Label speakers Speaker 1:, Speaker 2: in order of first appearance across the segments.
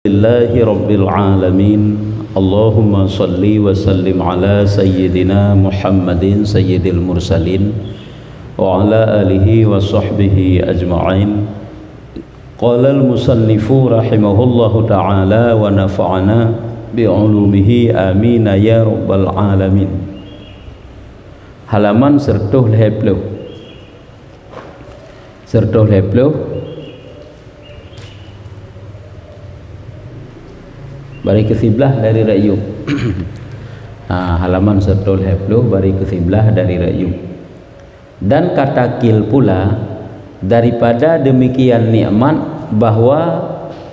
Speaker 1: Lillahi Rabbil Alamin. Allahumma salli wa sallim ala Sayyidina Muhammadin Sayyidil Mursalin wa ala alihi wa sahbihi ajma'in. Qala al-musannifu rahimahullahu ta'ala wa nafa'ana bi'ulumihi amin ya Rabbal Alamin. Halaman sertuh lehepluh bari ke siblah dari Ra'yub. Halaman sertul hepluh bari ke siblah dari Ra'yub. Dan kata kil pula daripada demikian nikmat bahwa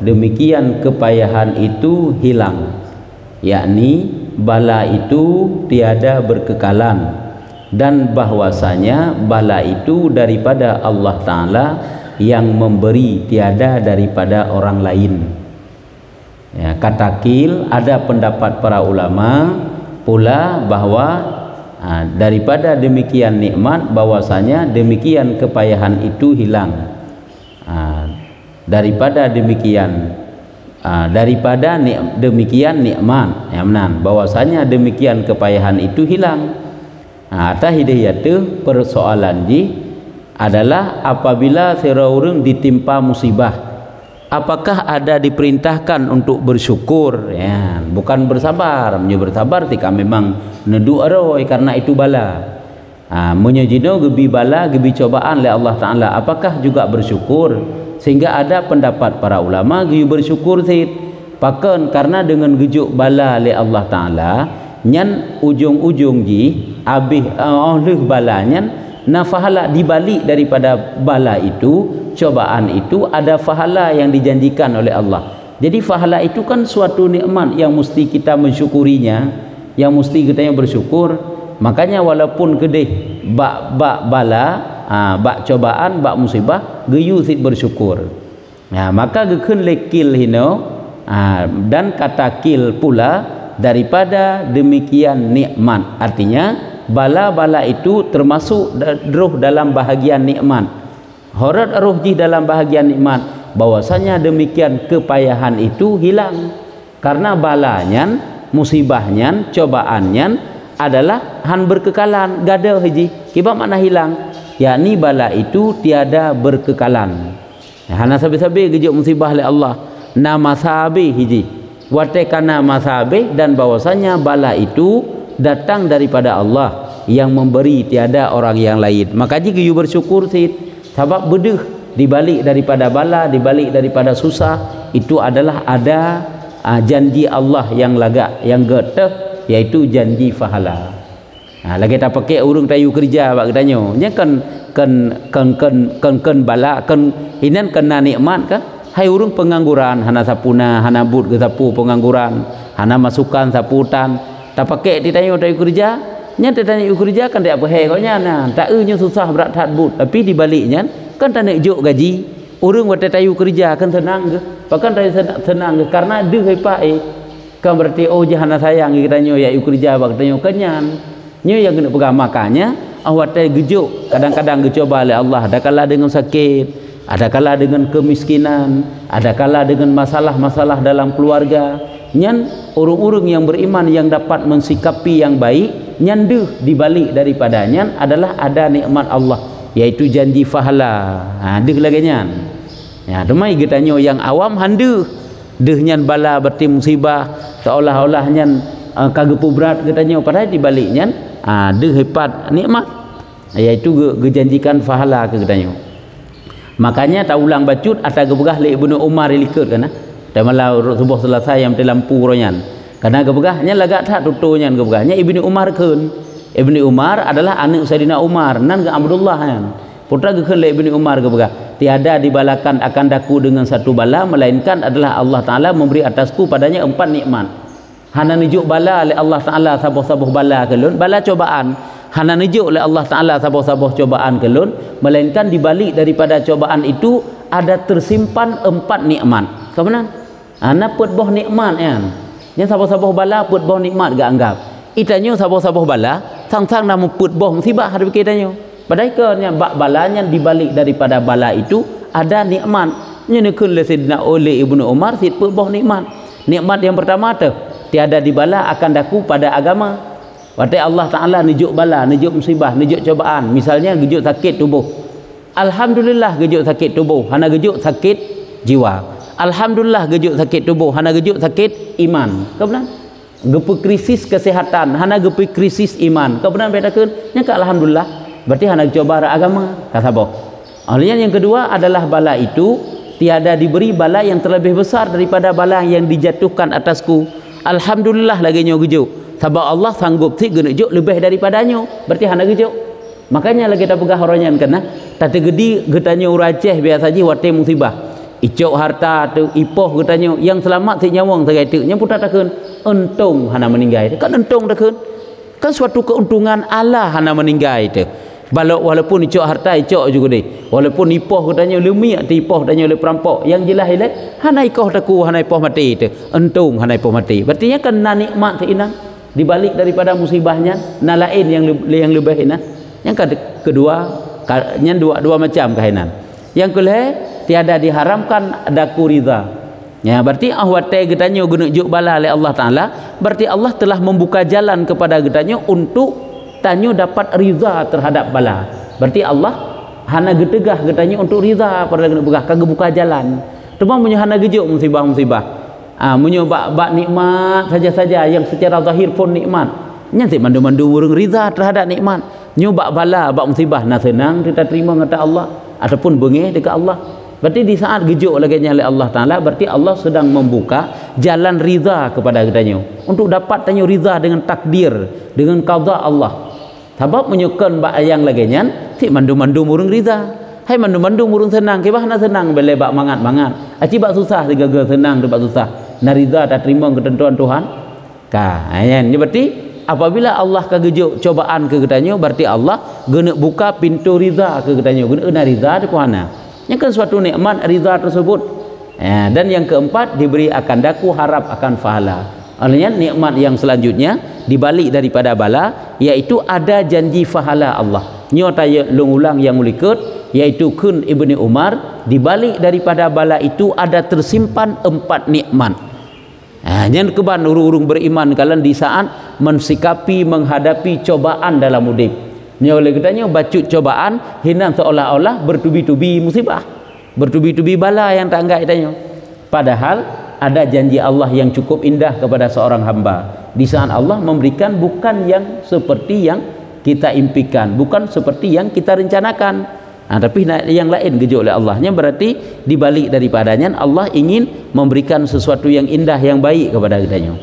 Speaker 1: demikian kepayahan itu hilang, yakni bala itu tiada berkekalan, dan bahwasanya bala itu daripada Allah Ta'ala yang memberi, tiada daripada orang lain. Ya, kata kil ada pendapat para ulama pula bahwa daripada demikian nikmat bahwasanya demikian kepayahan itu hilang. Daripada demikian demikian nikmat yang menan bahwasanya demikian kepayahan itu hilang. Atas hidayah itu persoalan ji adalah apabila seorang ditimpa musibah, apakah ada diperintahkan untuk bersyukur, ya, bukan bersabar. Bersabar tika memang nedu aroi karena itu bala. Menyejino gebi bala, gebi cobaan oleh Allah Ta'ala, apakah juga bersyukur? Sehingga ada pendapat para ulama gebi bersyukur sid. Pakan karena dengan gejuk bala oleh Allah Ta'ala, nyan ujung-ujung ji abih oleh balanya na fahala dibalik daripada bala itu, cobaan itu ada fahala yang dijanjikan oleh Allah. Jadi fahala itu kan suatu nikmat yang mesti kita mensyukurinya, yang mesti kita yang bersyukur. Makanya walaupun gedeh bak bala, bak cobaan, bak musibah, geyu sit bersyukur. Maka gekun lekil hino, dan kata kil pula daripada demikian nikmat. Artinya bala-bala itu termasuk roh dalam bahagian nikmat. Horat roh ji dalam bahagian nikmat, bahwasanya demikian kepayahan itu hilang karena balanya, musibahnya, cobaannya adalah han berkekalan, gada haji. Kiba makna hilang, yakni bala itu tiada berkekalan. Hana sabi-sabi gejuk musibah oleh Allah, nama sabi hiji watekana masabe, dan bahwasanya bala itu datang daripada Allah yang memberi, tiada orang yang lain. Maka jika you bersyukur sid, sebab bedeh dibalik daripada bala, dibalik daripada susah itu adalah ada janji Allah yang lagak, yang geteh, yaitu janji fahala. Lagi tak pakai urung tayu kerja bak katanya nya kan bala kan inan kena nikmat kan. Hai urung pengangguran, hana sapuna, hana but ke sapu pengangguran, hana masukan saputan, tak pakai ditanya tayu kerja, nya ditanya kerja kan tak apa he kau nya nah, tak nya susah berat hat but, tapi di baliknya kan tak nak juk gaji, urung wat tayu kerja kan senang ke, bahkan tayu senang ke karena deh pai, kan berarti oh jahana sayang kita nyo ya kerja bak tanya kenyan, nyo yang kena pegang makanya awat tayu gejuk, kadang-kadang dicoba oleh Allah, ada kala dengan sakit, ada kala dengan kemiskinan, ada kala dengan masalah-masalah dalam keluarga. Nyan urung-urung yang beriman yang dapat mensikapi yang baik, nyanduh dibalik daripadanya adalah ada nikmat Allah, yaitu janji fahala. Deh lagi nyan. Ya, demai getanyo yang awam handuh, deh nyan bala berarti musibah, seolah-olah nyan kagepu berat getanyo, padahal dibalik nyan deh hebat nikmat, yaitu gejanjikan fahala ke getanyo. Makanya tak ulang bacut atau gebegah le Ibnu Umar likut kan. Dan malah subuh selesai yang lampu ronyan. Karena gebegahnya lagak tak tutunya gebegahnya Ibnu Umar kun. Ibnu Umar adalah anak Sayyidina Umar nan ke Abdullah kan. Putra ke le Ibnu Umar gebegah. Tiada dibalakan akan daku dengan satu bala melainkan adalah Allah Taala memberi atasku padanya 4 nikmat. Hana nujuk bala oleh Allah Taala sabuh-sabuh bala kelun, bala cobaan. Hana nujuk oleh Allah Ta'ala sabuh-sabuh cobaan kelun, melainkan dibalik daripada cobaan itu ada tersimpan 4 nikmat. Kemudian ana put boh nikmat kan. Yang sabuh-sabuh bala put boh nikmat gak anggap. Itanyo sabuh-sabuh bala sang-sang namu put boh musibah hari kitanyo. Padahal nya bak balanya dibalik daripada bala itu ada nikmat. nyenekun le Sayyidina oleh Ibnu Umar sit pebah nikmat. Nikmat yang pertama tu tiada dibala akan daku pada agama. Waktu Allah Taala nijuk bala, nijuk musibah, nijuk cobaan. Misalnya gejuk sakit tubuh. Alhamdulillah gejuk sakit tubuh, hana gejuk sakit jiwa. Alhamdulillah gejuk sakit tubuh, hana gejuk sakit iman. Kau benar? Gepu krisis kesehatan, hana gepu krisis iman. Kau benar bedakan? Yang ke alhamdulillah, berarti hana coba agama. Kasabah. Olehnya yang kedua adalah bala itu tiada diberi bala yang terlebih besar daripada bala yang dijatuhkan atasku. Alhamdulillah lagi nyo gejuk. Sebab Allah sanggup ti gejuk lebih daripadanya. Berarti hana gejuk. Makanya lagi kita pegah orangnya kena. Tata gedi getanya uraceh biasa saja waktu musibah. Icok harta tu ipoh getanya yang selamat si nyawang segai tu. Yang putar takun untung hana meninggal. Kan untung takun. Kan suatu keuntungan Allah hana meninggal itu. Walaupun icok harta icok juga deh. Walaupun ipoh getanya lemi atau ipoh tanya oleh perampok. Yang jelas ile hana ikoh taku hana ipoh mati itu. Untung hana ipoh mati. Berarti kan nikmat seinang. Dibalik daripada musibahnya na lain yang lebih hina. Yang kedua yang dua macam kainan. Yang kedua tiada diharamkan daku ridha. Ya berarti ahwate getanyo genujuk bala oleh Allah Taala, berarti Allah telah membuka jalan kepada getanyo untuk tanyo dapat ridha terhadap bala. Berarti Allah hana getegah getanyo untuk ridha pada genek begah kagak buka jalan. Cuma munyo hana gejuk musibah-musibah. Munyo bak nikmat saja-saja yang secara zahir pun nikmat. Nyantik mandu-mandu urang ridha terhadap nikmat. Nyo bak bala bak musibah na senang kita terima kata Allah ataupun bengih dekat Allah. Berarti di saat gejuk lagi oleh Allah Taala, berarti Allah sedang membuka jalan ridha kepada kita untuk dapat tanyo ridha dengan takdir, dengan qada Allah. Sebab menyukan bak yang lagi nyan si mandu-mandu urang ridha. Hai mandu-mandu urang senang, kebah na senang bele bak mangat-mangat. Aci bak susah digagal senang bak susah. Na ridha tak terima ketentuan Tuhan. Ka, ayan ni berarti apabila Allah kagejuk cobaan ke kitanya, berarti Allah guna buka pintu ridha ke kitanya, guna ridha di kuana. Yang kan suatu nikmat ridha tersebut. Dan yang keempat diberi akan daku harap akan pahala. Olehnya nikmat yang selanjutnya dibalik daripada bala, iaitu ada janji pahala Allah. Nyota ulang yang mulikut, iaitu kun Ibni Umar, dibalik daripada bala itu ada tersimpan 4 nikmat. Yang keban urung-urung beriman kalian di saat mensikapi menghadapi cobaan dalam hidup. Ni oleh katanya bacut cobaan hinan seolah-olah bertubi-tubi musibah, bertubi-tubi bala yang tak anggap katanya. Padahal ada janji Allah yang cukup indah kepada seorang hamba. Di saat Allah memberikan bukan yang seperti yang kita impikan, bukan seperti yang kita rencanakan. Tapi yang lain gejuk oleh Allahnya, berarti dibalik daripadanya Allah ingin memberikan sesuatu yang indah yang baik kepada kitanya.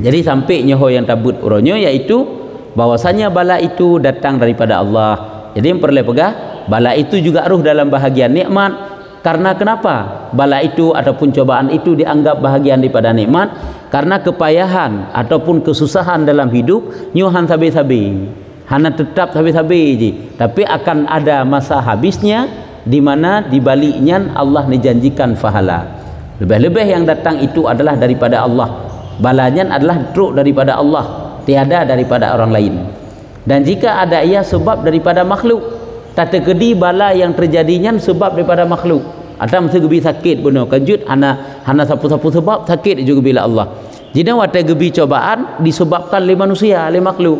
Speaker 1: Jadi sampai nyoho yang tabut uronyo, yaitu bahwasanya bala itu datang daripada Allah. Jadi yang perlu pegah, bala itu juga ruh dalam bahagian nikmat. Karena kenapa bala itu ataupun cobaan itu dianggap bahagian daripada nikmat? Karena kepayahan ataupun kesusahan dalam hidup nyuhan sabi-sabi, hana tetap sabi-sabi je, tapi akan ada masa habisnya, di mana dibaliknya Allah dijanjikan pahala. Lebih-lebih yang datang itu adalah daripada Allah, balanya adalah truk daripada Allah, tiada daripada orang lain. Dan jika ada ia sebab daripada makhluk, tata kedi bala yang terjadinya sebab daripada makhluk. Ada mesti gebi sakit benar kejut, hana sapu-sapu sebab sakit juga bila Allah. Jadi waktu gebi cobaan disebabkan oleh manusia, oleh makhluk.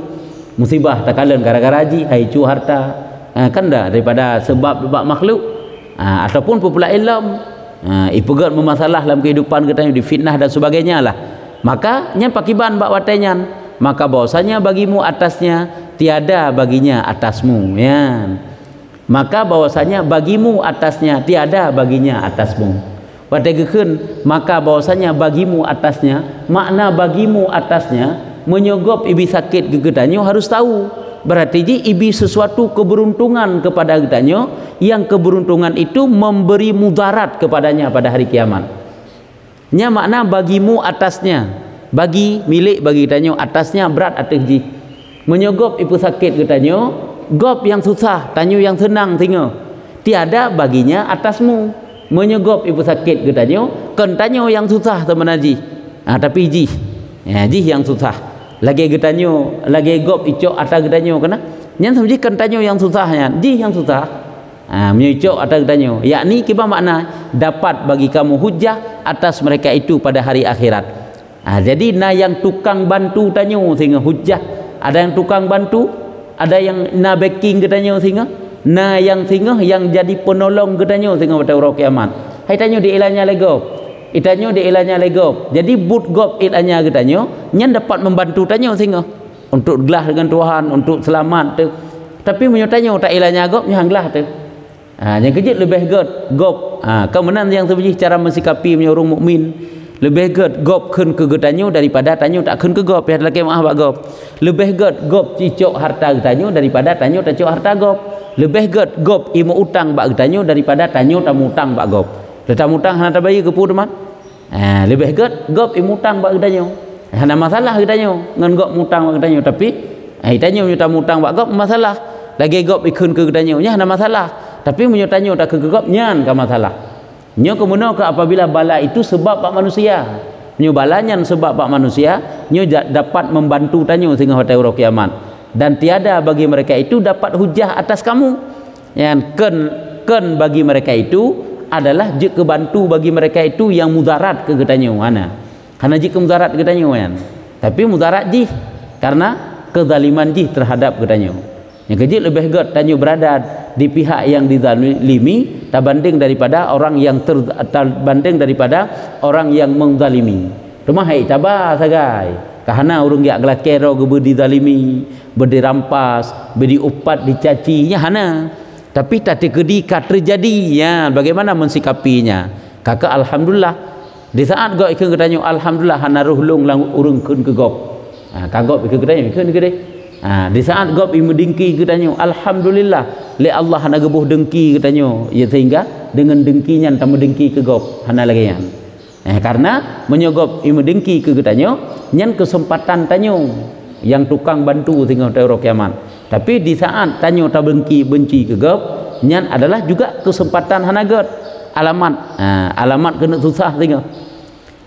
Speaker 1: Musibah takalan gara-gara haji, haicu harta, kan dah daripada sebab makhluk, ataupun pula ilmu, ipegat memasalah dalam kehidupan kita yang difitnah dan sebagainya lah. Maka nya pakiban bak watenya, maka bahwasanya bagimu atasnya, tiada baginya atasmu, ya. Maka bahwasanya bagimu atasnya, tiada baginya atasmu. Wategekeun maka bahwasanya bagimu atasnya, makna bagimu atasnya menyogop ibi sakit gegedanyo harus tahu. Berarti ibi sesuatu keberuntungan kepada gegedanyo, yang keberuntungan itu memberi mudarat kepadanya pada hari kiamat. Nya makna bagimu atasnya, bagi milik bagi gegedanyo, atasnya berat atas ji. Menyogop ibu sakit gegedanyo, gop yang susah, tanyo yang senang tinggal. Tiada baginya atasmu. Menyogop ibu sakit gegedanyo, kentanyo yang susah teman haji. Tapi ji, ji yang susah. Lagi getanyo, lagi gop icok atas getanyo kena. Yang sampai kentanyo yang susahnya, ji yang susah. menyucuk atas katanya, yakni kiba makna dapat bagi kamu hujah atas mereka itu pada hari akhirat. Jadi na yang tukang bantu tanya sehingga hujah, ada yang tukang bantu, ada yang na backing katanya sehingga na yang sehingga yang jadi penolong katanya sehingga pada hari kiamat. Hai tanya di ilahnya legop. Itanya di ilahnya legop. Jadi but gop ilahnya katanya nyan dapat membantu tanya sehingga untuk gelah dengan Tuhan, untuk selamat tu. Tapi menyutanya tak ilahnya gop yang gelah tu. Yang kejut lebih gop. Kemudian yang sebenarnya cara mensikapi orang mukmin lebih gop kun ke getanyo daripada tanyo tak kun ke gop. Ya laki maaf bak gop. Lebih gop cicok harta getanyo daripada tanyo tak cicok harta gop. Lebih gop imu utang bak getanyo daripada tanyo tamu utang bak gop. Tamu utang hana tabayi ke pu teman. Lebih gop imu utang bak getanyo. Hana masalah getanyo ngan gop mutang bak getanyo, tapi tanyo tamu utang bak gop masalah. Lagi gop ikun ke getanyo nya hana masalah. Tapi menyutanyo tak ke gop nyan ka masalah. Nyo kemudian ke apabila bala itu sebab pak manusia. Nyo balanya sebab pak manusia, nyo dapat membantu tanyo sehingga pada hari kiamat. Dan tiada bagi mereka itu dapat hujah atas kamu. Yang ken bagi mereka itu adalah jika bantu bagi mereka itu yang mudarat ke getanyo mana. Karena jika mudarat ke getanyo kan. Tapi mudarat jih karena kezaliman jih terhadap getanyo. Yang kecil lebih tanyo berada di pihak yang dizalimi terbanding daripada orang yang terbanding daripada orang yang menzalimi. Rumah hai tabah sagai. Kahana urang yak gelakero ge dizalimi, berdirampas, berdiupat, dicacinya hana. Tapi tak terjadi ya, bagaimana mensikapinya? Kakak alhamdulillah. Di saat gok ikut katanya alhamdulillah hana ruhlung lang urang kun ke gop. Kagop ikut katanya kun ke deh. Di saat gop imu dengki katanya alhamdulillah le Allah hana gebuh dengki katanya, ya sehingga dengan dengkinya tamu dengki ke gop hana lagi yan. Karena menyogop imu dengki ke katanya nyan kesempatan tanyo yang tukang bantu sehingga hari kiamat. Tapi di saat tanyo ta benci ke gop nyan adalah juga kesempatan hana gop alamat kena susah sehingga.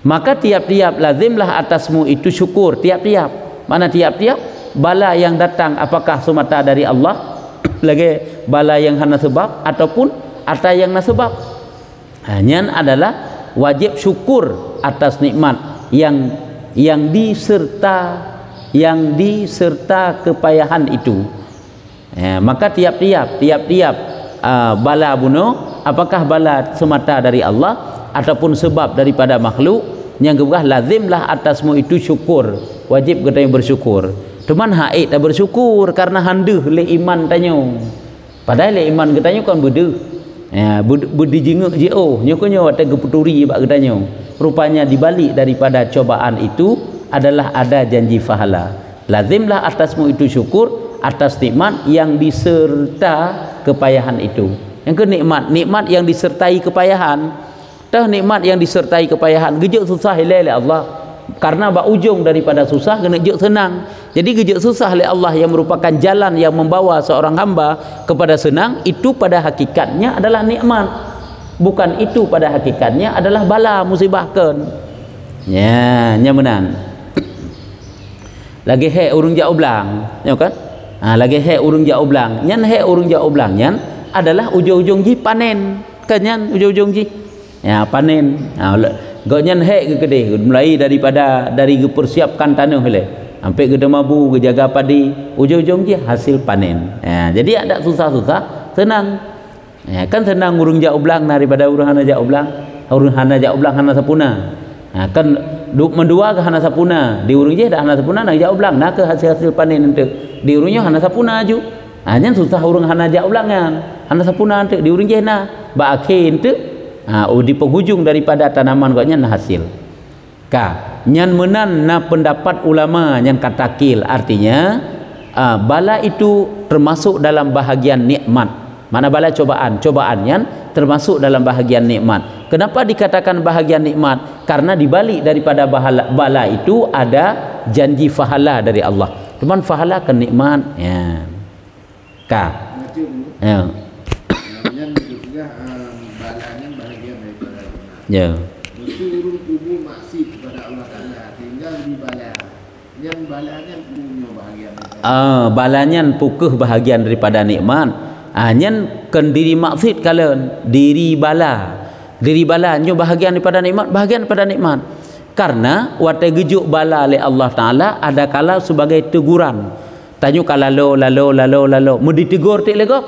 Speaker 1: Maka tiap-tiap lazimlah atasmu itu syukur tiap-tiap. Mana tiap-tiap bala yang datang apakah semata dari Allah lagi bala yang hana sebab ataupun ada yang na sebab. Nyan adalah wajib syukur atas nikmat yang diserta kepayahan itu. Maka tiap-tiap bala bunuh apakah bala semata dari Allah ataupun sebab daripada makhluk, yang kedua lazimlah atasmu itu syukur, wajib kita bersyukur. Teman haid tak bersyukur karena handeuh le iman tanyo. Padahal le iman kita kan bedeuh. Budi jenguk jeo nyokonyo wate geputuri bak getanyo. Rupanya dibalik daripada cobaan itu adalah ada janji pahala. Lazimlah atasmu itu syukur atas nikmat yang diserta kepayahan itu. Yang ke nikmat yang disertai kepayahan. Tah nikmat yang disertai kepayahan gejuk susah le Allah. Karena bak ujung daripada susah kena gejuk senang. Jadi gejuk susah le Allah yang merupakan jalan yang membawa seorang hamba kepada senang, itu pada hakikatnya adalah nikmat. Bukan itu pada hakikatnya adalah bala musibahkan. Ya, nyamenan. Lagi he urung jauh belang, ya kan? Lagi he urung jauh belang. Nyan he urung jauh belang nyan adalah ujung-ujung ji panen. Kan nyan ujung-ujung ji. Ya, panen. Gonyan he ke gede mulai dari persiapkan tanah le sampai ke demabu ke jaga padi ujung-ujung je hasil panen. Jadi ada susah-susah senang. Kan senang urung jauh belang daripada urang hana jauh belang. Urang hana jauh belang hana sapuna. Kan mendua ke hana sapuna di urung je dah hana sapuna nak jauh belang nak ke hasil panen ente di urungnya hana sapuna aju. Nyan susah urang hana jauh belangan hana sapuna ente di urung je na ba akhir ente di penghujung daripada tanaman gaknya nah hasil. Nyan menan na pendapat ulama yang katakil, artinya bala itu termasuk dalam bahagian nikmat. Mana bala cobaan nyan termasuk dalam bahagian nikmat. Kenapa dikatakan bahagian nikmat? Karena dibalik daripada bala itu ada janji pahala dari Allah. Cuman pahala ke nikmat ya. Ya.
Speaker 2: Suruh tubuh maksud kepada Allah Taala tinggal di bala. Yang balanya punya bahagian.
Speaker 1: Balanya pukuh bahagian daripada nikmat. nyen kan diri maksud kalian diri bala nyo bahagian daripada nikmat karena wate gejuk bala oleh Allah Taala ada kala sebagai teguran tanyo kala lalo mau ditegur tik legop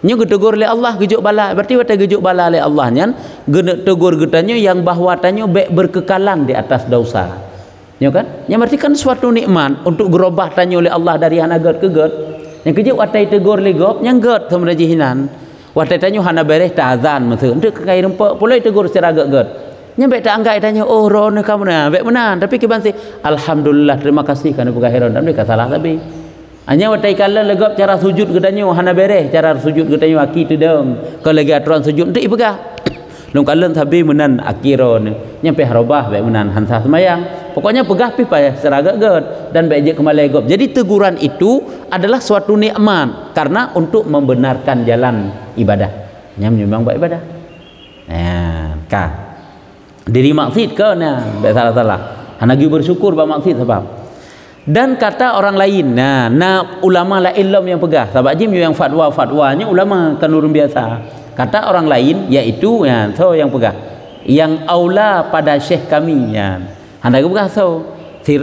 Speaker 1: nyo ditegur oleh Allah gejuk bala berarti wate gejuk bala oleh Allah nyen gena tegur getanyo yang bahwa tanyo baik berkekalan di atas dosa nyo kan yang berarti kan suatu nikmat untuk gerobah tanyo oleh Allah dari hanagat ke get yang kejuk wate tegur legop yang get sama jihinan wate tanyo hana bereh ta'zan maksud untuk kai rempok pulai tegur secara get nyampe tak angkat tanya oh rono kamu nah baik menan tapi kiban si alhamdulillah terima kasih kerana berkahairan dan mereka salah tapi hanya watai kala legap cara sujud getanyo hana bereh cara sujud getanyo aki tu dong kalau lagi aturan sujud ndak ipegah long kalen sabi menan akiron nyampe harobah baik menan hansa semayang pokoknya pegah pi payah secara get dan baik je kembali gop jadi teguran itu adalah suatu nikmat karena untuk membenarkan jalan ibadah nyam memang buat ibadah kah diri maksud ke nah baik salah hanagi bersyukur ba maksud sebab dan kata orang lain nah ulama la ilm yang pegah sebab jim yang fatwanya ulama kan urun biasa kata orang lain yaitu so yang pegah yang aula pada syekh kami handaga pegah so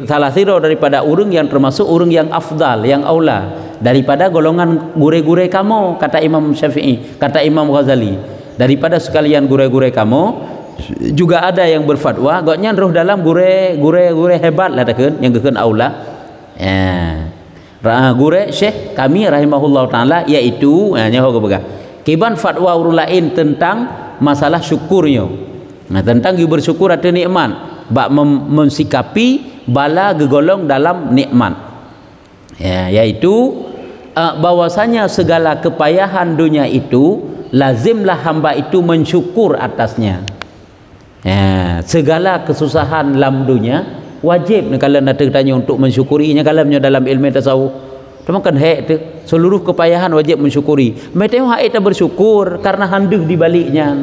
Speaker 1: salah siro daripada urang yang termasuk urang yang afdal yang aula daripada golongan gure-gure kamu kata Imam Syafi'i kata Imam Ghazali daripada sekalian gure-gure kamu juga ada yang berfatwa goknya roh dalam gure hebat lah takkan yang gekeun aula gure syekh kami rahimahullah taala yaitu nyaho pegah kiban fatwa urang lain tentang masalah syukurnya tentang bersyukur ada nikmat bak mensikapi bala gegolong dalam nikmat yaitu bahwasanya segala kepayahan dunia itu lazimlah hamba itu mensyukur atasnya segala kesusahan dalam dunia wajib kalau nak tanya untuk mensyukurinya kalau dalam ilmu tasawuf kan tu seluruh kepayahan wajib mensyukuri mereka hak bersyukur karena handeuh di baliknya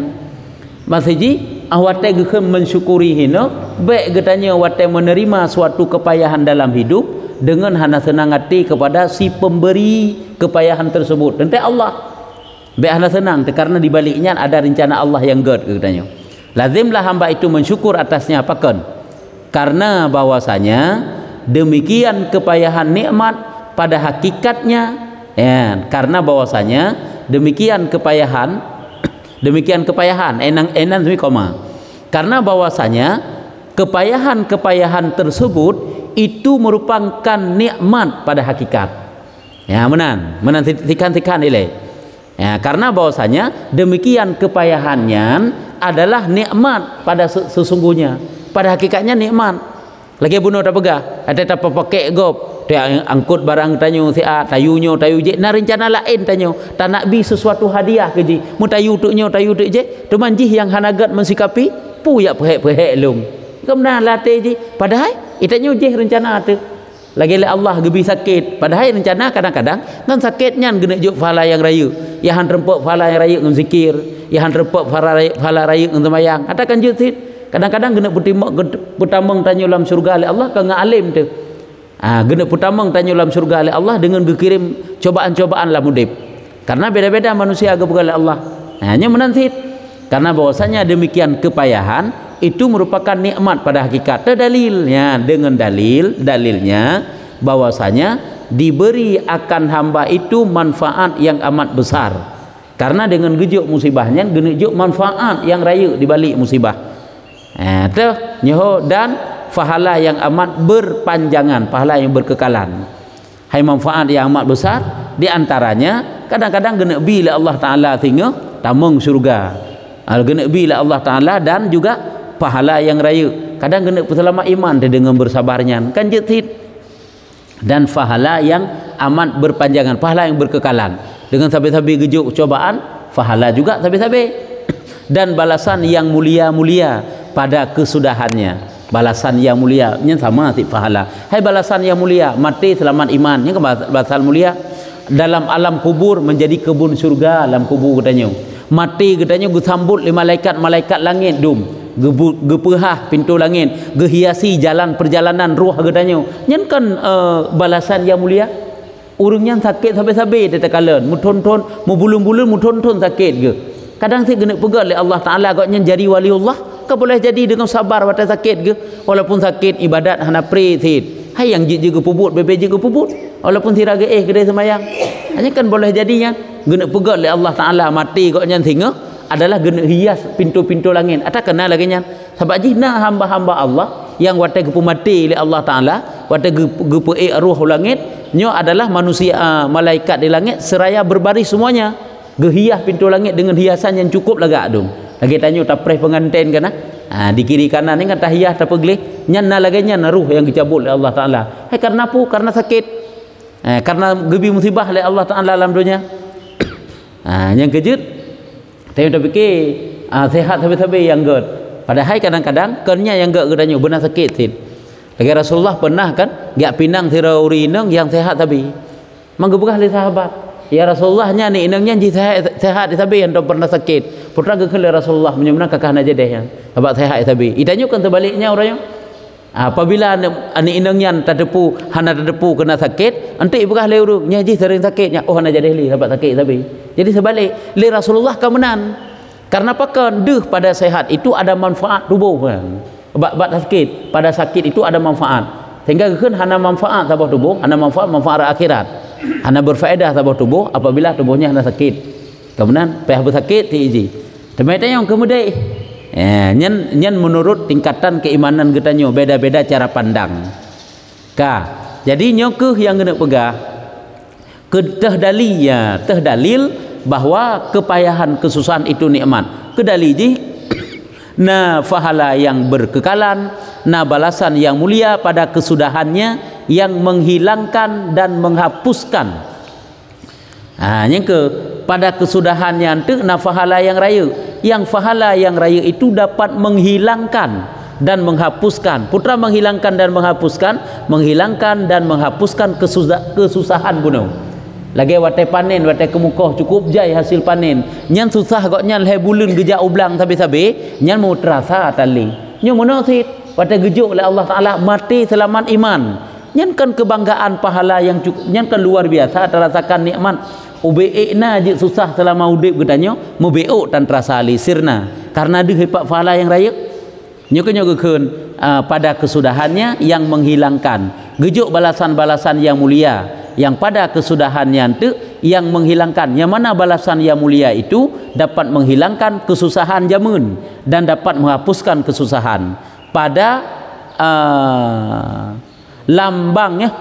Speaker 1: masiji awate gekeun mensyukuri hina baik getanya wate menerima suatu kepayahan dalam hidup dengan hana senang hati kepada si pemberi kepayahan tersebut tentu Allah baik hana senang karena di baliknya ada rencana Allah yang gad getanya lazimlah hamba itu mensyukur atasnya apakan karena bahwasanya demikian kepayahan nikmat pada hakikatnya karena bahwasanya demikian kepayahan enan demi koma karena bahwasanya kepayahan tersebut itu merupakan nikmat pada hakikat menan tikan nilai karena bahwasanya demikian kepayahannya adalah nikmat pada sesungguhnya pada hakikatnya nikmat lagi bunuh tak pegah ada tak pakai gop dia angkut barang tanyo si a tayu je na rencana lain tanyo tak nak bi sesuatu hadiah ke ji mu tayu tu je teman ji yang hanagat mensikapi puyak pehek lung kemana latih ji padahal itanyo je rencana tu lagi Allah gebi sakit padahal rencana kadang-kadang kan sakitnya gena juk pahala yang raya ya han rempok pahala yang raya ngam zikir ya han rempok pahala raya ngam sembahyang katakan jutit kadang-kadang gena putamang tanyo dalam surga oleh Allah ka ngalim tu gena putamang tanyo dalam surga oleh Allah dengan dikirim cobaan-cobaan lah mudib karena beda-beda manusia agak oleh Allah hanya menantit karena bahwasanya demikian kepayahan itu merupakan nikmat pada hakikat dalilnya dengan dalilnya bahwasanya diberi akan hamba itu manfaat yang amat besar karena dengan gejuk musibahnya gejuk manfaat yang raya di balik musibah nyoho dan pahala yang amat berpanjangan pahala yang berkekalan hai manfaat yang amat besar di antaranya kadang-kadang gena bila Allah Taala sehingga tamung surga gena bila Allah Taala dan juga pahala yang raya kadang gena selama iman dengan bersabarnya kan jetit dan pahala yang amat berpanjangan pahala yang berkekalan dengan sabi-sabi gejuk cobaan pahala juga sabi-sabi dan balasan yang mulia-mulia pada kesudahannya balasan yang mulia nya sama ti pahala hai balasan yang mulia mati selamat iman nya balasan mulia dalam alam kubur menjadi kebun surga dalam kubur katanya mati katanya disambut oleh malaikat langit dum gepehah pintu langit gehiasi jalan perjalanan ruh katanya nyen kan balasan yang mulia urangnya sakit sabar-sabar dia kala mu tonton mu bulun-bulun mu tonton sakit ke kadang si kena pegang oleh Allah Taala agaknya jadi waliullah ke boleh jadi dengan sabar watak sakit ke walaupun sakit ibadat hana pray sit hai yang juga pubut bebe juga pubut walaupun siraga kedai semayang hanya kan boleh jadinya kena pegang oleh Allah Taala mati agaknya singa adalah kena hias pintu-pintu langit atau kenal lagi nya sebab jina hamba-hamba Allah yang watak gepu mati oleh Allah Taala watak gepu ruh langit nyo adalah manusia malaikat di langit seraya berbaris semuanya gehias pintu langit dengan hiasan yang cukup lagak dong lagi tanya tak pres pengantin kan di kiri kanan ni kan tahiyah tak peglih nyana lagi nyana ruh yang dicabut oleh Allah Taala karena apa karena sakit karena gebi musibah oleh Allah Taala dalam dunia yang kejut saya dah fikir sehat sabar-sabar yang gerd padahal kadang-kadang kernya yang gerd gedanya benar sakit sit lagi Rasulullah pernah kan gak pinang sirauri inang yang sehat tapi manggebah oleh sahabat ya Rasulullah nya ni inangnya sehat sabar yang pernah sakit putra ke Rasulullah menyemana kakak aja deh yang sahabat sehat sabar itanya kan sebaliknya orangnya apabila ani inangnya terdepu hana terdepu kena sakit nanti ibukah leuru nyaji sering sakitnya oh hana jadi li sahabat sakit sabar jadi sebalik li Rasulullah kemenan karena pakan deh pada sehat itu ada manfaat tubuh kan bat sakit pada sakit itu ada manfaat sehingga kan hana manfaat sabah tubuh hana manfaat akhirat hana berfaedah sabah tubuh apabila tubuhnya hana sakit kemudian payah bersakit ti iji teman-teman yang kemudian nyen menurut tingkatan keimanan kita nyo beda-beda cara pandang jadi nyo yang kena pegah teh dalil bahwa kepayahan kesusahan itu nikmat kedali ji na fahala yang berkekalan na balasan yang mulia pada kesudahannya yang menghilangkan dan menghapuskan yang pada kesudahannya itu na fahala yang raya yang fahala yang raya itu dapat menghilangkan dan menghapuskan putra menghilangkan dan menghapuskan kesusahan gunung lagi watai panen watai kemukoh cukup jai hasil panen nyan susah kok nyan leh bulan gejak ublang sabi-sabi nyan mau terasa tali nyan monosit watai gejuk oleh Allah Taala mati selamat iman nyan kan kebanggaan pahala yang cukup nyan kan luar biasa terasakan nikmat ube'na je susah selama udip katanya mube'uk tan terasa ali sirna karena dia hebat pahala yang raya nyokeun pada kesudahannya yang menghilangkan gejuk balasan-balasan yang mulia yang pada kesudahannya itu yang menghilangkan yang mana balasan yang mulia itu dapat menghilangkan kesusahan jamun dan dapat menghapuskan kesusahan pada lambangnya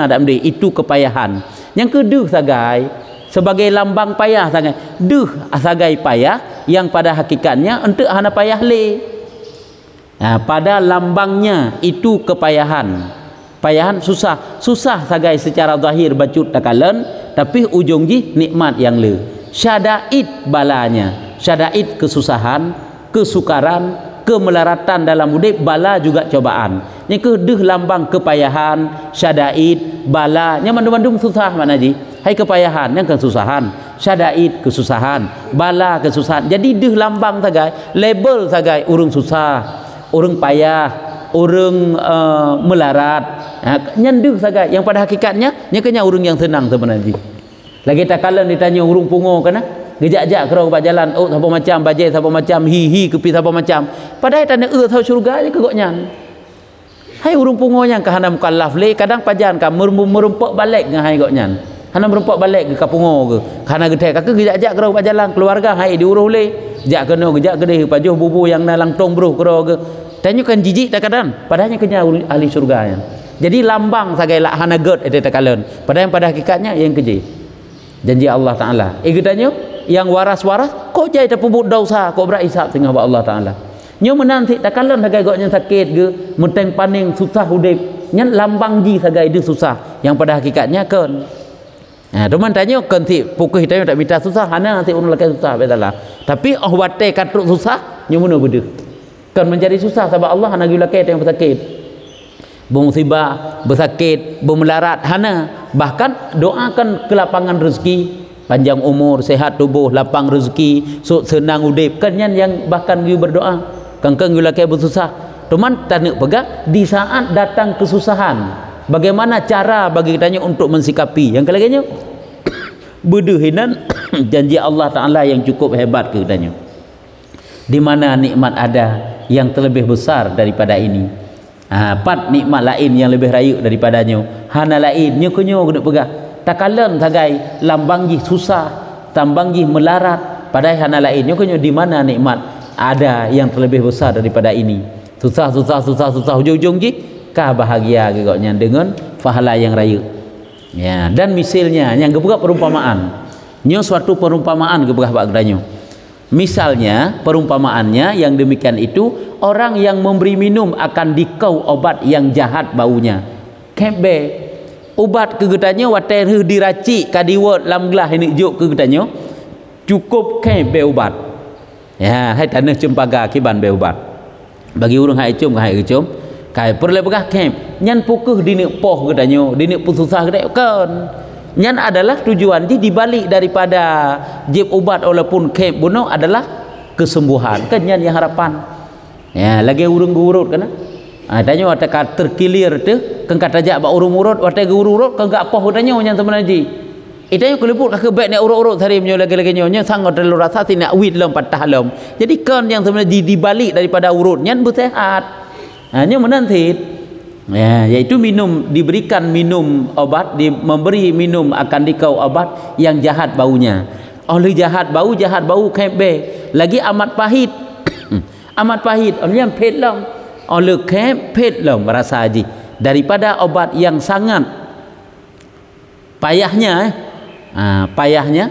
Speaker 1: tak itu kepayahan yang kedua sagai sebagai lambang payah sagai sagai payah yang pada hakikatnya untuk hana payah le pada lambangnya itu kepayahan susah sagai secara zahir bacut takalan tapi ujung ji nikmat yang le syada'id balanya syada'id kesusahan kesukaran kemelaratan dalam hidup bala juga cobaan yang kedua lambang kepayahan syada'id bala yang mandum-mandum susah mana ji hai kepayahan yang kesusahan syada'id kesusahan bala kesusahan jadi deh lambang sagai label sagai urung susah urung payah urung melarat nyanduh sagai yang pada hakikatnya nyakanya urung yang senang sebenarnya lagi tak kala ditanya urung pungo kana gejak-jak kerau buat jalan oh siapa macam bajai siapa macam hi kepi siapa macam padahal tanda tahu syurga je kegoknya hai urung pungonya ke hana mukallaf le kadang pajan ka merempok balik dengan hai goknya hana merempok balik ke pungo ke hana gedhe ka gejak-jak kerau buat jalan keluarga hai diuruh le jak kena gejak gede pajuh bubu yang nalang tong bruh kerau ke tanya kan jijik tak kadang padahalnya kenya ahli syurga jadi lambang sagai lak hana god eta takalan padahal pada hakikatnya yang keji janji Allah Taala katanya yang waras-waras kok jai tak pubut dosa kok berisap dengan Allah Taala nyo menanti takalan sagai goknya sakit ke menteng paning susah udip nyan lambang ji sagai dia susah yang pada hakikatnya kan teman tanya kan ti pukul kita tak minta susah hana ti urang lakai susah betalah tapi wate katruk susah nyo mun bedeh kan menjadi susah sebab Allah hana gila ket yang bersakit bermusibah bersakit bermelarat hana bahkan doakan kelapangan rezeki panjang umur sehat tubuh lapang rezeki senang udip kan yang bahkan you berdoa kangkang gila ket bersusah teman tanek pegak di saat datang kesusahan bagaimana cara bagi kitanya untuk mensikapi yang kelaganya berdehinan janji Allah Ta'ala yang cukup hebat ke kitanya. Di mana nikmat ada yang terlebih besar daripada ini. Pat nikmat lain yang lebih raya daripadanya. Hana lain nyo kena pegah. Takalan tagai lambang jih susah, tambang jih melarat. Padahal hana lain nyo di mana nikmat ada yang terlebih besar daripada ini. Susah ujung-ujung jih kah bahagia gigoknya dengan pahala yang raya. Ya, dan misalnya yang gebuka perumpamaan. Nyo suatu perumpamaan gebegah bak gedanyo. Misalnya perumpamaannya yang demikian itu, orang yang memberi minum akan dikau obat yang jahat baunya. Kebe obat kegetanya waten diracik kadiwot lam gelah ini juk kegetanya cukup kebe obat. Ya, hai tanah cempaga kiban be obat. Bagi urang hai cum hai cum kai perle begah kem nyan pukuh dini poh gedanyo dini putusah gedai kan. Nyan adalah tujuan di balik daripada jib ubat walaupun kem bunuh adalah kesembuhan. Kan nyan yang harapan. Ya, lagi urung-urut kan. Tanya wata terkilir tu kan kata jak ba urung-urut wata urut kan gak poh gedanyo nyan teman ji. Itanya keliput ka bet nek urut-urut hari menyo lagi-lagi nyonya sangat terlalu rasa tidak wit lem patah lem. Jadi kan yang sebenarnya di balik daripada urut nyan bersehat. Hanya menantit. Ya, yaitu minum, diberikan minum obat, memberi minum akan dikau obat yang jahat baunya. Oleh jahat bau kebe lagi amat pahit. Amat pahit oleh yang pet lam oleh pet lam rasa haji daripada obat yang sangat payahnya payahnya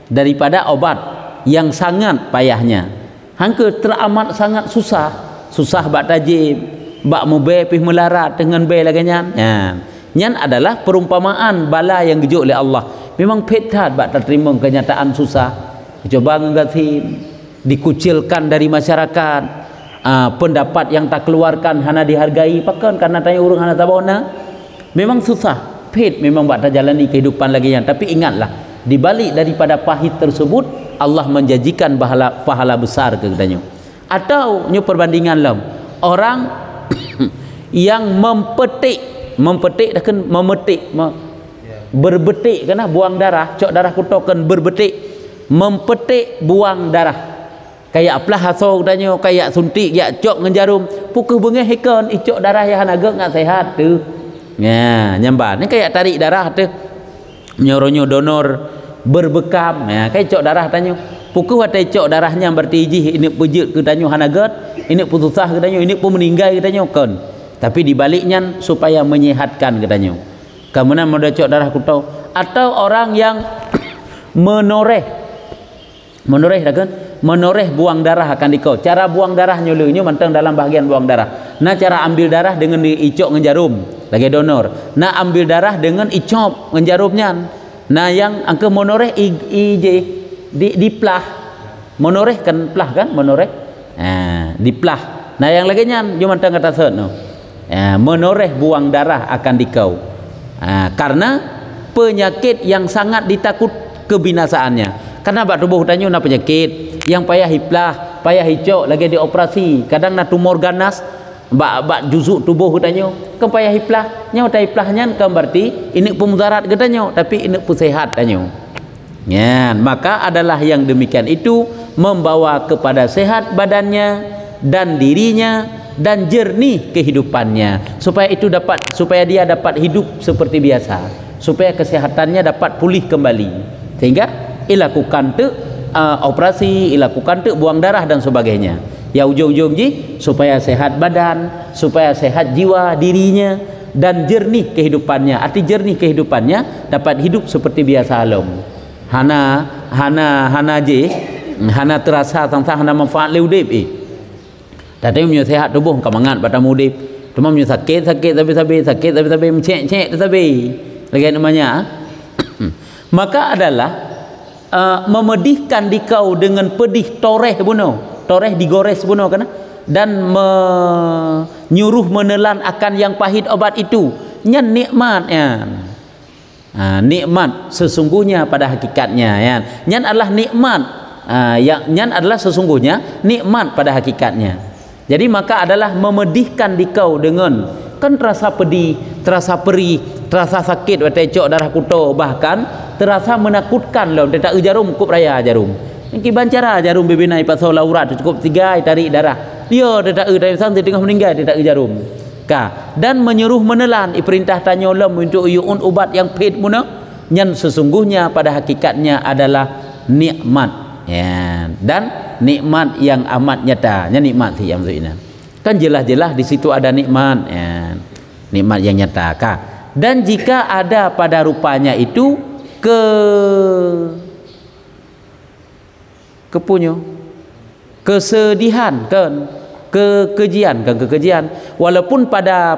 Speaker 1: daripada obat yang sangat payahnya. Hangke teramat sangat susah bak tajib bak mube pih melarat dengan be lagi nyan. Nyan adalah perumpamaan bala yang gejuk oleh Allah. Memang petat bak terima kenyataan susah. Coba ngagatin, dikucilkan dari masyarakat. Pendapat yang tak keluarkan hana dihargai pakan karena tanya urang hana tabona. Memang susah. Pet memang bak terjalani kehidupan lagi nyan. Tapi ingatlah, di balik daripada pahit tersebut Allah menjanjikan pahala besar ke kedanyo. Atau nyo perbandingan lam orang yang mempetik dah kan berbetik kena buang darah cok darah kutokan berbetik mempetik buang darah kayak aplah haso katanya kayak suntik ya cok ngejarum pukul bengeh hekon icok darah yang agak nggak sehat tu ya nyamban ni kayak tarik darah tu nyoronyo donor berbekam ya kayak cok darah tanya pukul ada cok darahnya berarti ini pujud katanya hanagat ini putusah katanya ini pun meninggal katanya kon. Tapi dibaliknya supaya menyehatkan katanya. Kemudian mau cok darah kutau atau orang yang menoreh dah kan? Menoreh buang darah akan dikau. Cara buang darah nyulunya mantang dalam bahagian buang darah. Nah cara ambil darah dengan diicok ngejarum lagi donor. Nah ambil darah dengan icop ngejarumnya. Nah yang angke menoreh di plah. Menoreh kan plah kan menoreh. Di plah. Nah yang lagi nyan cuma mantang kata set no. Menoreh buang darah akan dikau karena penyakit yang sangat ditakut kebinasaannya. Karena bak tubuh tanya na penyakit yang payah hiplah payah hicok lagi dioperasi kadang na tumor ganas bak juzuk tubuh tanya kan payah hiplah nyaw tai hiplahnya kan berarti ini pemudarat katanya tapi ini pun sehat tanya ya maka adalah yang demikian itu membawa kepada sehat badannya dan dirinya dan jernih kehidupannya supaya dia dapat hidup seperti biasa supaya kesehatannya dapat pulih kembali sehingga ilakukan tu operasi ilakukan tu buang darah dan sebagainya ya ujung-ujung ji supaya sehat badan supaya sehat jiwa dirinya dan jernih kehidupannya arti jernih kehidupannya dapat hidup seperti biasa alam hana terasa tentang hana manfaat leudip Tadi punya sehat tubuh kamangan pada mudip. Cuma punya sakit tapi mencek tapi lagi namanya. Maka adalah memedihkan dikau dengan pedih toreh bunuh. Toreh digores bunuh kan? Dan menyuruh menelan akan yang pahit obat itu. Nyan nikmat ya. Nikmat sesungguhnya pada hakikatnya ya. Nyan adalah nikmat. Nyan adalah sesungguhnya nikmat pada hakikatnya. Jadi maka adalah memedihkan dikau dengan kan terasa pedih, terasa perih, terasa sakit watai cok darah kuto, bahkan terasa menakutkan loh. Tak jarum cukup raya jarum. Yang bancara jarum bebinai pasal laurat cukup 3 tarik darah. Dia tak dari sang tengah meninggal tak jarum. Dan menyuruh menelan perintah tanya lem untuk yuun ubat yang pahit muna yang sesungguhnya pada hakikatnya adalah nikmat. Ya, dan nikmat yang amat nyata. Nya nikmat sih yang maksudnya. Kan jelas-jelas di situ ada nikmat, ya. Nikmat yang nyata. Dan jika ada pada rupanya itu kesedihan kan, kekejian, walaupun pada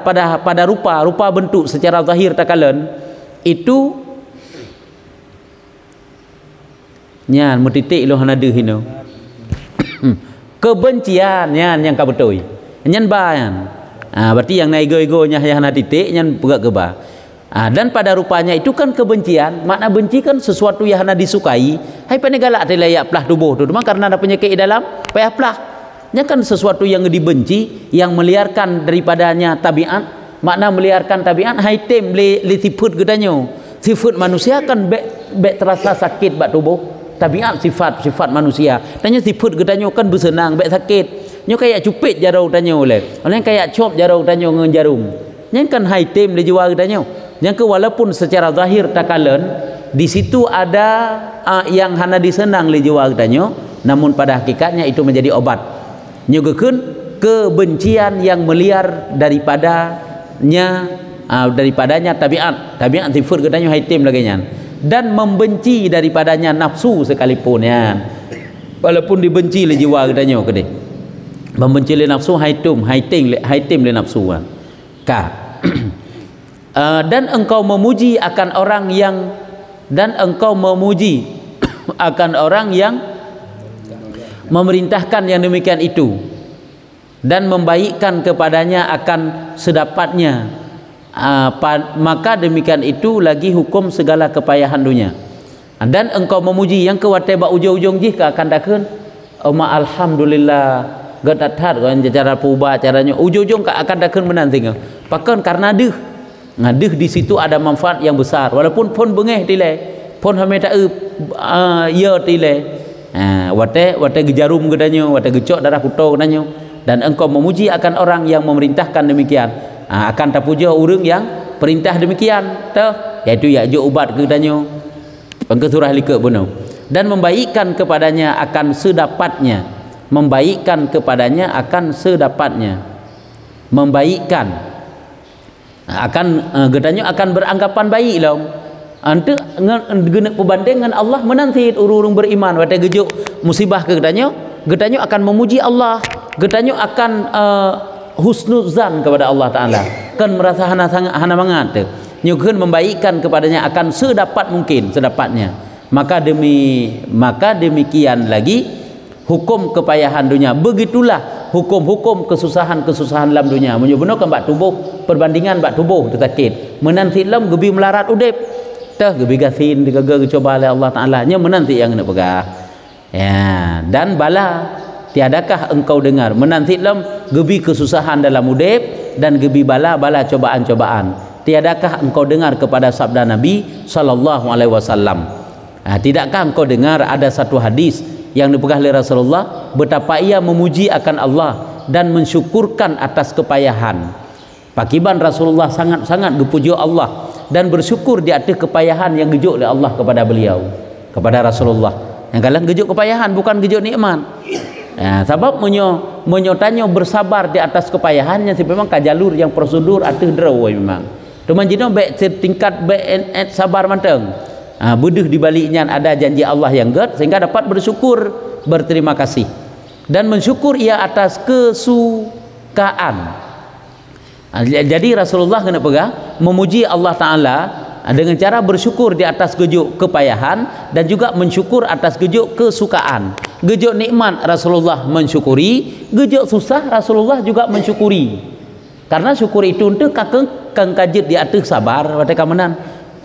Speaker 1: rupa bentuk secara zahir takalan itu nyan mutitik lo hanade hino kebencian nyan yang ka betul nyan bayan berarti yang naik ego-egonya yang hana titik nyan perak ke ba dan pada rupanya itu kan kebencian. Makna benci kan sesuatu yang hana disukai hai pane galak te layak plah tubuh tu cuma karena ada penyakit dalam payah plah nya kan sesuatu yang dibenci yang meliarkan daripadanya tabiat. Makna meliarkan tabiat hai tem le sifat gedanyo sifat manusia kan be terasa sakit bak tubuh tabiat sifat manusia. Tanya sifat gedanyo kan bersenang baik sakit. Nyo kayak cupit jarau tanyo le. Orang kayak cop jarau tanyo ngan jarum. Nyen kan hai tem le jiwa gedanyo. Yang ke walaupun secara zahir takalan di situ ada yang hana disenang le jiwa gedanyo, namun pada hakikatnya itu menjadi obat. Nyogekeun kebencian yang meliar daripadanya tabiat sifat gedanyo hai tem lagi nyan. Dan membenci daripadanya nafsu sekalipun ya. Walaupun dibenci le jiwa gedanyo kede. Membenci le nafsu haitum le nafsu dan engkau memuji akan orang yang memerintahkan yang demikian itu dan membaikkan kepadanya akan sedapatnya. Maka demikian itu lagi hukum segala kepayahan dunia. Dan engkau memuji yang kewate ba ujung-ujung jika akan dakun alhamdulillah gatathat kan cara puba caranya ujung-ujung akan dakun menanting pakan karena deh di situ ada manfaat yang besar walaupun pun bengeh tile pun hame ta ya tile wate gejarum gedanyo wate gecok darah kuto gedanyo dan engkau memuji akan orang yang memerintahkan demikian akan tapuja urang yang perintah demikian yaitu yakju ubat kedanyo pangke surah lika beno dan membaikkan kepadanya akan sedapatnya akan gedanyo akan beranggapan baik long ante geuneuk pebanding dengan Allah menanti urung beriman wate gejuk musibah ke gedanyo akan memuji Allah, gedanyo akan husnuzan kepada Allah Ta'ala kan merasa hana mangat nyukeun membaikkan kepadanya akan sedapat mungkin sedapatnya. Maka demikian lagi hukum kepayahan dunia. Begitulah hukum-hukum kesusahan dalam dunia. Menyebutkan bak tubuh perbandingan bak tubuh tetakit menanti lam gebi melarat udep tah gebi gasin digaga coba oleh Allah Ta'ala nya menanti yang nak pegah ya. Dan bala tiadakah engkau dengar menanti lam gebi kesusahan dalam udep dan gebi bala cobaan-cobaan. Tiadakah engkau dengar kepada sabda Nabi sallallahu alaihi wasallam? Tidakkah engkau dengar ada satu hadis yang dipegang oleh Rasulullah betapa ia memuji akan Allah dan mensyukurkan atas kepayahan. Pakiban Rasulullah sangat-sangat gepuji Allah dan bersyukur di atas kepayahan yang gejuk oleh Allah kepada beliau, kepada Rasulullah. Yang kalian gejuk kepayahan bukan gejuk nikmat. Sebab menyotanyo bersabar di atas kepayahannya sih memang kajalur yang prosedur atas draw memang. Teman jino baik tingkat baik sabar manteng. Buduh di baliknya ada janji Allah yang gad sehingga dapat bersyukur, berterima kasih dan mensyukur ia atas kesukaan. Jadi Rasulullah kena pegang memuji Allah Ta'ala dengan cara bersyukur di atas gejuk kepayahan dan juga mensyukur atas gejuk kesukaan. Gejuk nikmat Rasulullah mensyukuri, gejuk susah Rasulullah juga mensyukuri. Karena syukur itu untuk kang kajit di atas sabar wate kamenan.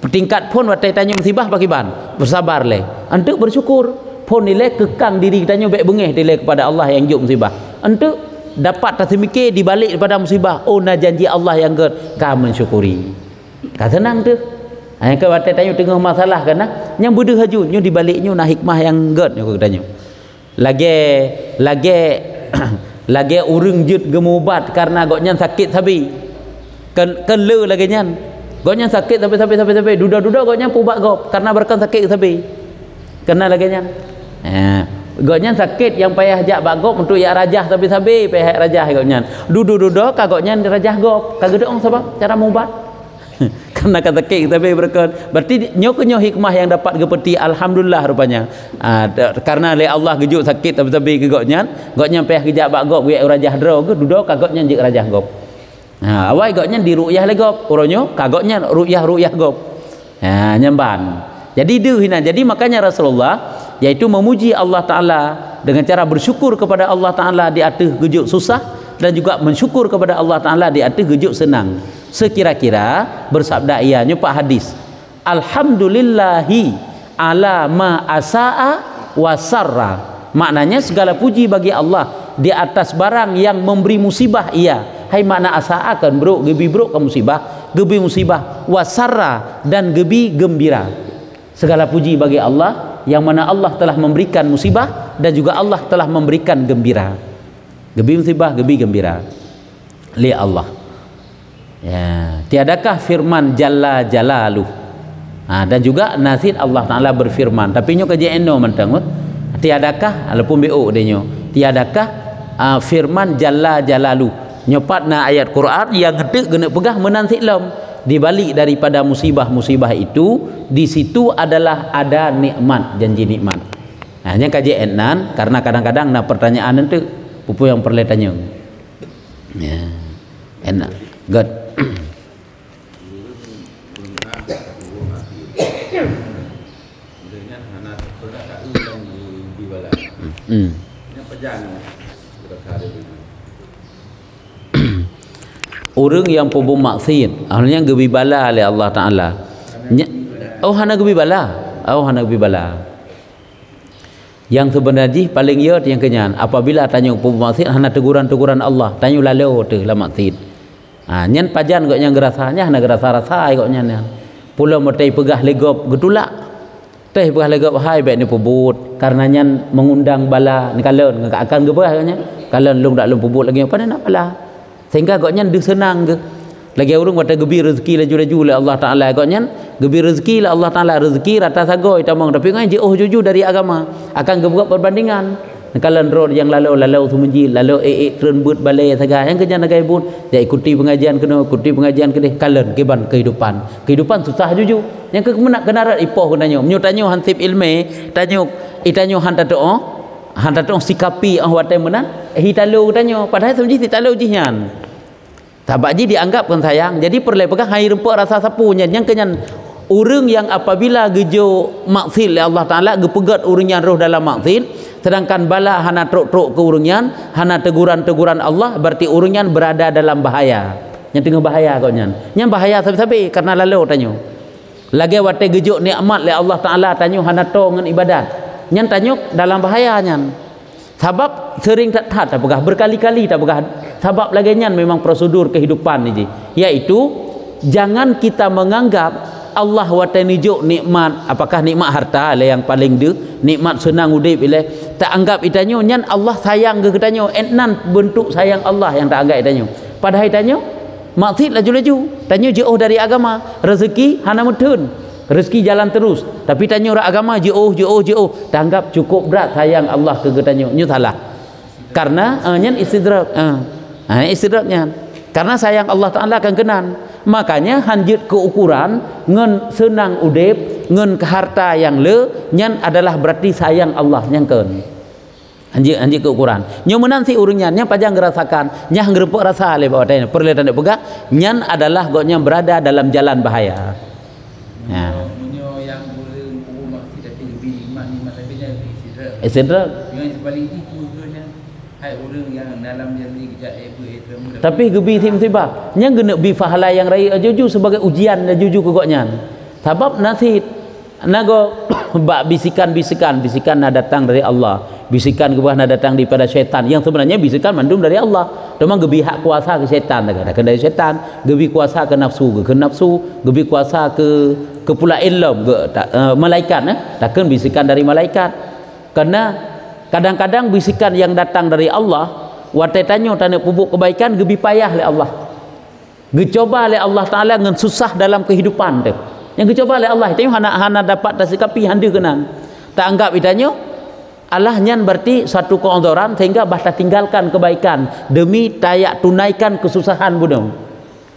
Speaker 1: Tingkat pun wate tanya musibah pakiban bersabar le. Untuk bersyukur pun nilai kekang diri tanya baik bengeh nilai kepada Allah yang juk musibah. Untuk dapat tak mikir dibalik daripada musibah. Oh, na janji Allah yang ka mensyukuri. Ka senang tu. Yang ke batai tanya tengah masalah kan yang beda haju nyo dibaliknya na hikmah yang god nyo katanya. Lagi urang jut gemubat karena goknya sakit sabi. Kan le lagi nyan. Goknya sakit sampai duda-duda goknya pubat gop karena berkan sakit sabi. Kena lagi nyan. Goknya sakit yang payah jak bagop untuk ya rajah sabi-sabi payah rajah goknya. Dudu-duda kagoknya rajah gop. Kagedong sebab cara mubat. Karena kata sakit tapi berkan. Berarti nyo hikmah yang dapat gepeti alhamdulillah rupanya. Karena le Allah gejuk sakit sabi-sabi ke goknya payah kejak bagop ya rajah dro ke duda kagoknya jek rajah gop. Awai goknya di ru'yah le gop. Uronyo kagoknya ru'yah gop. Nyamban. Jadi hina. Jadi makanya Rasulullah yaitu memuji Allah Ta'ala dengan cara bersyukur kepada Allah Ta'ala di atas gejuk susah dan juga mensyukur kepada Allah Ta'ala di atas gejuk senang. Sekira-kira bersabda ianya Pak hadis, alhamdulillahi ala ma asa'a wa sarra. Maknanya segala puji bagi Allah di atas barang yang memberi musibah ia. Hai makna asa'a kan bro, gebi bro ke musibah, gebi musibah wasarra dan gebi gembira. Segala puji bagi Allah yang mana Allah telah memberikan musibah dan juga Allah telah memberikan gembira. Gebi musibah, gebi gembira. Li Allah. Ya, tiadakah firman Jalla Jalaluh. Dan juga nasid Allah Taala berfirman, tapi nyo kaji eno mentang tiadakah alapun BO denyo. Tiadakah firman Jalla Jalaluh. Nyopat na ayat Quran yang gede gena pegah menanti lam di balik daripada musibah-musibah itu di situ adalah ada nikmat, janji nikmat. Hanya kaji enan karena kadang-kadang na pertanyaan itu pupu yang perlu tanya. Ya. Enak. Good. Orang yang pubu maksiat akhirnya gebi bala oleh Allah Taala. Hana gebi bala. Hana gebi bala. Yang sebenarnya paling yot yang kenyan apabila tanya pubu maksiat hana teguran-teguran Allah, tanya lalu tu la maksiat. Nyen pajan kok yang gerasanya hana gerasa-rasa kok nyen. Pula metai pegah legop getulak. Teh pegah legop hai baik ni pubut karena nyen mengundang bala ni kalon akan gebah katnya. Kalon lung dak lung pubut lagi apa nak bala. Sehingga goknya dia senang ke lagi orang kata gebi rezeki laju-laju oleh Allah Ta'ala goknya gebi rezeki lah Allah Ta'ala rezeki rata sagoi tamang tapi kan jauh juju dari agama akan gebuat perbandingan kalau road yang lalu sumenji lalu terenbut balai saga yang kerja nagai pun dia ikuti pengajian kena kalen keban kehidupan susah juju yang kena ipoh kenanya menyutanyo hansip ilme tanyo hantar doa sikapi watai menan hitalo tanyo padahal sebenarnya hitalo jihan tabak ji dianggap kan sayang jadi perlu pegang hai rempuk rasa sapunya yang kenyan orang yang apabila gejo maksiat oleh Allah Taala gepegat urangnya roh dalam maksiat sedangkan bala hana truk-truk ke urangnya hana teguran-teguran Allah berarti urangnya berada dalam bahaya yang tengah bahaya kau yang bahaya sabi-sabi karena lalu tanyo lagi watai gejo nikmat oleh Allah Taala tanyo hana to ngan ibadat yang tanyo dalam bahaya nyan sebab sering tak pegah berkali-kali tak pegah sebab lagi nyan memang prosedur kehidupan ni yaitu jangan kita menganggap Allah watai nijuk nikmat apakah nikmat harta lah yang paling de nikmat senang udip ile tak anggap itanyo nyan Allah sayang ke ketanyo enan bentuk sayang Allah yang tak anggap itanyo padahal itanyo maksud laju-laju tanyo jauh dari agama rezeki hana mutun rezeki jalan terus tapi tanya orang agama jauh tak anggap cukup berat sayang Allah ke ketanyo nyu salah karena nyan istidrak istidraknya karena sayang Allah Taala akan kenan makanya hanjut ke ukuran ngen senang udip ngen ke harta yang le nyan adalah berarti sayang Allah yang ken anjing ke ukuran nyo menanti urangnya nya pajang ngerasakan nya ngerempuk rasa le bawa tanya perlu tanda pegak nyan adalah goknya berada dalam jalan bahaya ya yang boleh maksud tapi lebih iman tapi istidrak yang paling itu hai orang yang dalam jadi kejap tapi gebi musibah nya gena bi fahala yang raya juju sebagai ujian dan juju kegoknya sebab nasid nago bak bisikan na datang dari Allah bisikan gebah datang daripada syaitan yang sebenarnya bisikan mandum dari Allah. Cuma gebi hak kuasa ke syaitan kadang dari syaitan, gebi kuasa ke nafsu, gebi kuasa ke pula ilm malaikat takkan bisikan dari malaikat. Karena kadang-kadang bisikan yang datang dari Allah watai tanyo tanda pupuk kebaikan gebi payah oleh Allah. Gecoba oleh Allah Taala ngan susah dalam kehidupan tu. Yang gecoba oleh Allah itu hana dapat tasikapi handa kenang. Tak anggap itanyo Allah nyan berarti satu keondoran sehingga bahta tinggalkan kebaikan demi tayak tunaikan kesusahan bunuh.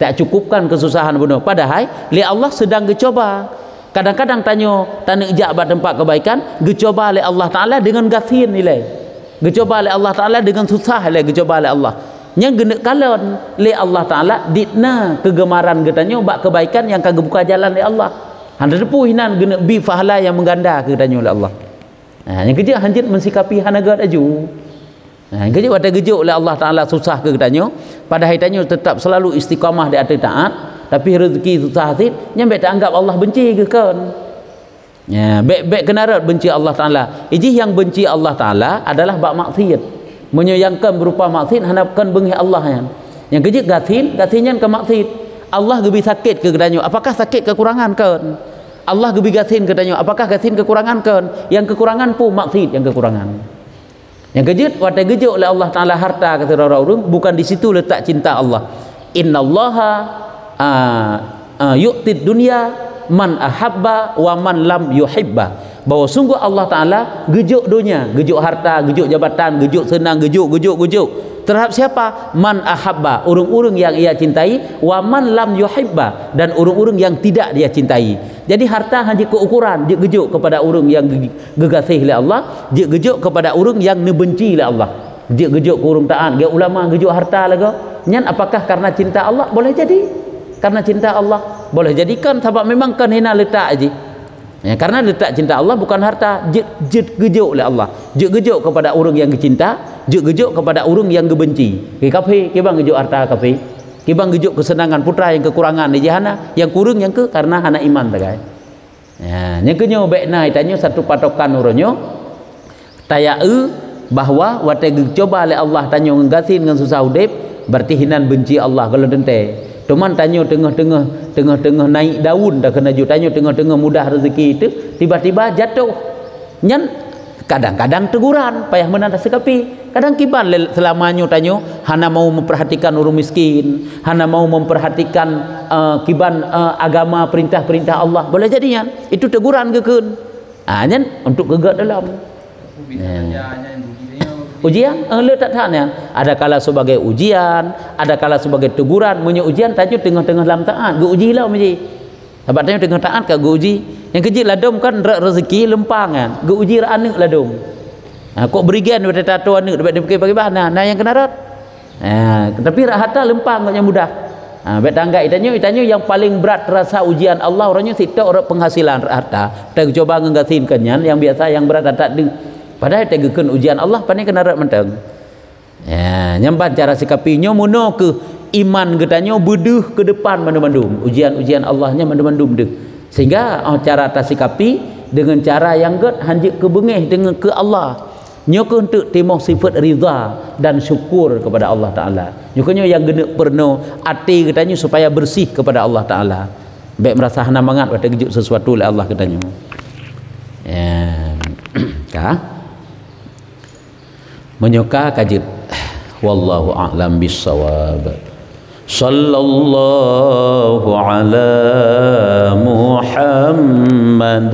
Speaker 1: Tak cukupkan kesusahan bunuh. Padahal li Allah sedang gecoba. Kadang-kadang tanyo tanah ijak bat tempat kebaikan gecoba oleh Allah Taala dengan gafin nilai. Gecoba oleh Allah Taala dengan susah nilai gecoba oleh Allah. Yang genek kalon le Allah Taala ditna kegemaran getanyo bak kebaikan yang kagak buka jalan le Allah. Handa depu hinan genek bi fahala yang mengganda ke getanyo le Allah. Yang kerja hanjit mensikapi hanaga aju. Yang kerja wadah gejuk le Allah Taala susah ke getanyo, pada hitanyo tetap selalu istiqamah di atas taat, tapi rezeki susah hati, nyambe tak anggap Allah benci ke kan. Ya, baik kenarat benci Allah Taala. Iji yang benci Allah Taala adalah bak maksiat. Menyayangkan berupa maksiat hanapkan bengi Allah yang kejik gasin ke maksiat. Allah gebi sakit ke gedanyo, apakah sakit kekurangan kan? Allah gebi gasin ke gedanyo, apakah gasin kekurangan kan? Yang kekurangan pun maksiat yang kekurangan. Yang kejik wadah gejuk oleh Allah Taala harta kata orang bukan di situ letak cinta Allah. Innallaha yu'tid dunya man ahabba wa man lam yuhibba. Bahwa sungguh Allah Ta'ala gejuk dunia, gejuk harta, gejuk jabatan, gejuk senang, gejuk terhadap siapa? Man ahabba, urung-urung yang ia cintai, wa man lam yuhibba, dan urung-urung yang tidak dia cintai. Jadi harta hanya keukuran, dia gejuk kepada urung yang gegasih oleh Allah, dia gejuk kepada urung yang nebenci oleh Allah, dia gejuk ke urung taat. Dia ulama gejuk harta lagi nyan apakah karena cinta Allah? Boleh jadi karena cinta Allah, boleh jadikan sebab memang kan hina letak aja. Ya, karena letak cinta Allah bukan harta, gejuk oleh Allah, gejuk kepada orang yang kecinta, gejuk kepada orang yang kebenci. Kafe, kibang gejuk harta kafe, kibang gejuk kesenangan putra yang kekurangan di jahana, yang kurung yang ke karena anak iman takai. Ya, yang kenyo bekna itanyo satu patokan uronyo, tayau bahwa watai coba oleh Allah tanyo nggasin dengan susah udip, berarti hinan benci Allah kalau dente. Teman tanyo tengah naik daun dah kena ju tanyo tengah mudah rezeki itu tiba-tiba jatuh. Nyan kadang-kadang teguran payah menanda sekapi. Kadang kiban selamanya tanyo hana mau memperhatikan orang miskin, hana mau memperhatikan kiban agama perintah-perintah Allah. Boleh jadi nyan itu teguran kekeun. Nyan untuk gegat dalam. Ujian letak taknya ada kala sebagai ujian, ada kala sebagai teguran. Punya ujian tajuk tengah-tengah dalam taat ge uji lah menji sebab tanya tengah taat ke ge uji yang kecil ladom kan rezeki lempangan ge uji ra aneuk ladom kok berigan pada tato aneuk dapat dipakai bahan nah yang kena rat tapi ra harta lempang yang mudah bet tangga itanyo yang paling berat rasa ujian Allah orangnya sita orang penghasilan harta kita coba nggasin kenyan yang biasa yang berat tak padahal tegekeun ujian Allah pandai kena rat menteng ya nyamban cara sikapinya muno ke iman getanyo beduh ke depan mandum-mandum ujian-ujian Allahnya mandum-mandum deh sehingga cara tasikapi dengan cara yang get hanjik ke bengih dengan ke Allah nyoke untuk timoh sifat ridha dan syukur kepada Allah Taala nyokenyo yang genek perno ati getanyo supaya bersih kepada Allah Taala baik merasa hana mangat pada gejuk sesuatu oleh Allah getanyo ya kah menyoka kajib wallahu a'lam bissawab sallallahu ala Muhammad